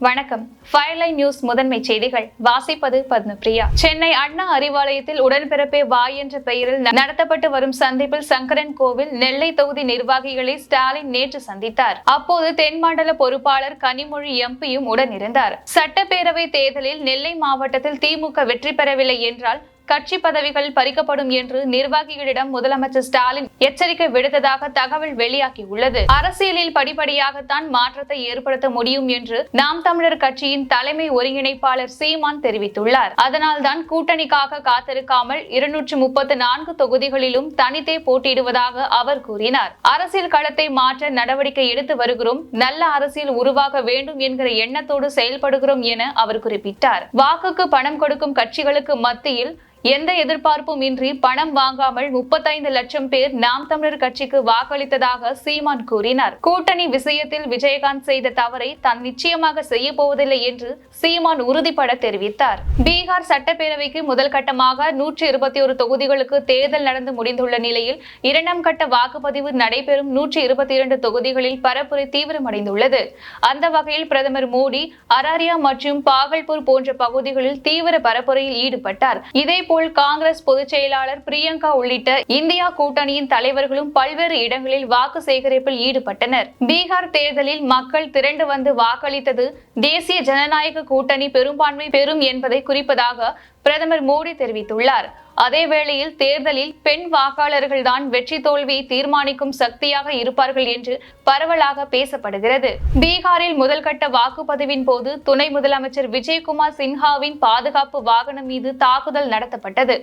வணக்கம். ஃபயர்லைன் நியூஸ் முதன்மை செய்திகள் வாசிப்பது பத்மபிரியா. சென்னை அண்ணா அறிவாலயத்தில் உடன்பிறப்பே வா என்ற பெயரில் நடத்தப்பட்டு வரும் சந்திப்பில் சங்கரன் கோவில் நெல்லை தொகுதி நிர்வாகிகளை ஸ்டாலின் நேற்று சந்தித்தார். அப்போது தென்மண்டல பொறுப்பாளர் கனிமொழி எம்பியும் உடனிருந்தார். சட்டப்பேரவை தேர்தலில் நெல்லை மாவட்டத்தில் திமுக வெற்றி பெறவில்லை என்றால் கட்சி பதவிகள் பறிக்கப்படும் என்று நிர்வாகிகளிடம் முதலமைச்சர் ஸ்டாலின் எச்சரிக்கை விடுத்ததாக தகவல் வெளியாகியுள்ளது. அரசியலில் படிப்படியாகத்தான் மாற்றத்தை ஏற்படுத்த முடியும் என்று நாம் தமிழர் கட்சியின் தலைமை ஒருங்கிணைப்பாளர் சீமான் தெரிவித்துள்ளார். அதனால்தான் கூட்டணிக்காக காத்திருக்காமல் 234 தொகுதிகளிலும் தனித்தே போட்டியிடுவதாக அவர் கூறினார். அரசியல் களத்தை மாற்ற நடவடிக்கை எடுத்து வருகிறோம். நல்ல அரசியல் உருவாக வேண்டும் என்கிற எண்ணத்தோடு செயல்படுகிறோம் என அவர் குறிப்பிட்டார். வாக்குக்கு பணம் கொடுக்கும் கட்சிகளுக்கு மத்தியில் எந்த எதிர்பார்ப்பும் இன்றி பணம் வாங்காமல் 35 லட்சம் பேர் நாம் தமிழர் கட்சிக்கு வாக்களித்ததாக சீமான் கூறினார். கூட்டணி விஷயத்தில் விஜயகாந்த் செய்த தவறை தான் நிச்சயமாக செய்ய போவதில்லை என்று சீமான் உறுதிபட தெரிவித்தார். பீகார் சட்டப்பேரவைக்கு முதல் கட்டமாக 121 தொகுதிகளுக்கு தேர்தல் நடந்து முடிந்துள்ள நிலையில் இரண்டாம் கட்ட வாக்குப்பதிவு நடைபெறும் 122 தொகுதிகளில் பரப்புரை தீவிரமடைந்துள்ளது. அந்த வகையில் பிரதமர் மோடி அராரியா மற்றும் பாகல்பூர் போன்ற பகுதிகளில் தீவிர பரப்புரையில் ஈடுபட்டார். இதேபோல் காங்கிரஸ் பொதுச் செயலாளர் பிரியங்கா உள்ளிட்ட இந்தியா கூட்டணியின் தலைவர்களும் பல்வேறு இடங்களில் வாக்கு சேகரிப்பில் ஈடுபட்டனர். பீகார் தேர்தலில் மக்கள் திரண்டு வந்து வாக்களித்தது தேசிய ஜனநாயக கூட்டணி பெரும்பான்மை பெறும் என்பதை குறிப்பதாக பிரதமர் மோடி தெரிவித்துள்ளார். அதேவேளையில் தேர்தலில் பெண் வாக்காளர்கள் தான் வெற்றி தோல்வியை தீர்மானிக்கும் சக்தியாக இருப்பார்கள் என்று பரவலாக பேசப்படுகிறது. பீகாரில் முதல் கட்ட வாக்குப்பதிவின் போது துணை முதலமைச்சர் விஜயகுமார் சின்ஹாவின் பாதுகாப்பு வாகனம் மீது தாக்குதல் நடத்தப்பட்டது.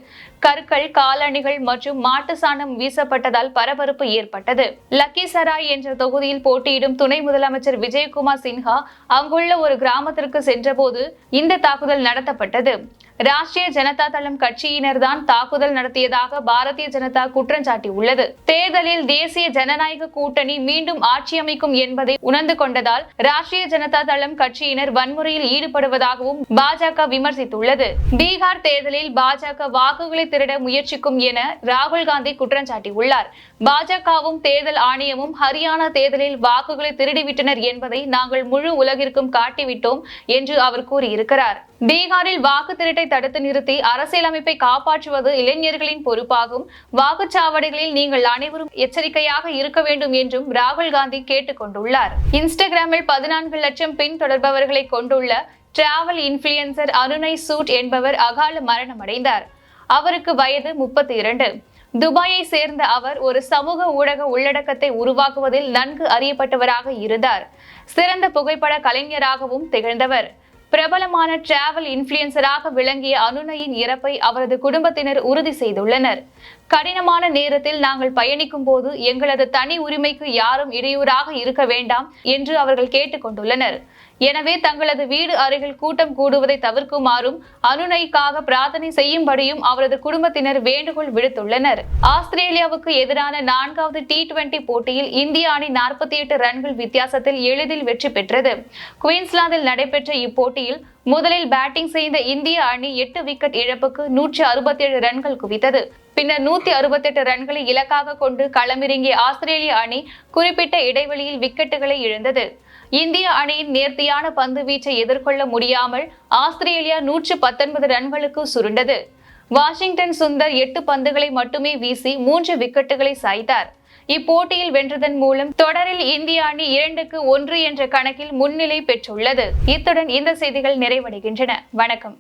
கற்கள், காலணிகள் மற்றும் மாட்டு சாணம் வீசப்பட்டதால் பரபரப்பு ஏற்பட்டது. லக்கிசராய் என்ற தொகுதியில் போட்டியிடும் துணை முதலமைச்சர் விஜயகுமார் சின்ஹா அங்குள்ள ஒரு கிராமத்திற்கு சென்றபோது இந்த தாக்குதல் நடத்தப்பட்டது. ராஷ்டிரிய ஜனதா தளம் கட்சியினர் தான் தாக்குதல் நடத்தியதாக பாரதிய ஜனதா குற்றம் சாட்டியுள்ளது. தேர்தலில் தேசிய ஜனநாயக கூட்டணி மீண்டும் ஆட்சி அமைக்கும் என்பதை உணர்ந்து கொண்டதால் ராஷ்டிரிய ஜனதா தளம் கட்சியினர் வன்முறையில் ஈடுபடுவதாகவும் பாஜக விமர்சித்துள்ளது. பீகார் தேர்தலில் பாஜக வாக்குகளை திருட முயற்சிக்கும் என ராகுல் காந்தி குற்றம் சாட்டியுள்ளார். பாஜகவும் தேர்தல் ஆணையமும் ஹரியானா தேர்தலில் வாக்குகளை திருடிவிட்டனர் என்பதை நாங்கள் முழு உலகிற்கும் காட்டிவிட்டோம் என்று அவர் கூறியிருக்கிறார். பீகாரில் வாக்கு திருட்டை தடுத்து நிறுத்தி அரசியலமைப்பை காப்பாற்றுவது இளைஞர்களின் பொறுப்பாகும். வாக்குச்சாவடிகளில் நீங்கள் அனைவரும் எச்சரிக்கையாக இருக்க வேண்டும் என்றும் ராகுல் காந்தி கேட்டுக் கொண்டுள்ளார். இன்ஸ்டாகிராமில் 14 லட்சம் பின்தொடர்பவர்களை கொண்டுள்ள டிராவல் இன்ஃபுளுசர் அருணை சூட் என்பவர் அகால மரணமடைந்தார். அவருக்கு வயது 32. துபாயை சேர்ந்த அவர் ஒரு சமூக ஊடக உள்ளடக்கத்தை உருவாக்குவதில் நன்கு அறியப்பட்டவராக இருந்தார். சிறந்த புகைப்பட கலைஞராகவும் திகழ்ந்தவர். பிரபலமான டிராவல் இன்ஃபுளுசராக விளங்கிய அருணையின் இறப்பை அவரது குடும்பத்தினர் உறுதி செய்துள்ளனர். கடினமான நேரத்தில் நாங்கள் பயணிக்கும் போது எங்களது தனி உரிமைக்கு யாரும் இடையூறாக இருக்க வேண்டாம் என்று அவர்கள் கேட்டுக் கொண்டுள்ளனர். எனவே தங்களது வீடு அருகில் கூட்டம் கூடுவதை தவிர்க்குமாறும் அருணைக்காக பிரார்த்தனை செய்யும்படியும் அவரது குடும்பத்தினர் வேண்டுகோள் விடுத்துள்ளனர். ஆஸ்திரேலியாவுக்கு எதிரான 4வது T20 போட்டியில் இந்திய அணி 48 ரன்கள் வித்தியாசத்தில் எளிதில் வெற்றி பெற்றது. குயின்ஸ்லாந்தில் நடைபெற்ற இப்போட்டியில் முதலில் பேட்டிங் செய்த இந்திய அணி 8 விக்கெட் இழப்புக்கு 167 ரன்கள் குவித்தது. பின்னர் 168 ரன்களை இலக்காக கொண்டு களமிறங்கிய ஆஸ்திரேலிய அணி குறிப்பிட்ட இடைவெளியில் விக்கெட்டுகளை இழந்தது. இந்திய அணியின் நேர்த்தியான பந்து வீச்சை எதிர்கொள்ள முடியாமல் ஆஸ்திரேலியா 119 ரன்களுக்கு சுருண்டது. வாஷிங்டன் சுந்தர் 8 பந்துகளை மட்டுமே வீசி 3 விக்கெட்டுகளை சாய்த்தார். இப்போட்டியில் வென்றதன் மூலம் தொடரில் இந்திய அணி 2-1 என்ற கணக்கில் முன்னிலை பெற்றுள்ளது. இத்துடன் இந்த செய்திகள் நிறைவடைகின்றன. வணக்கம்.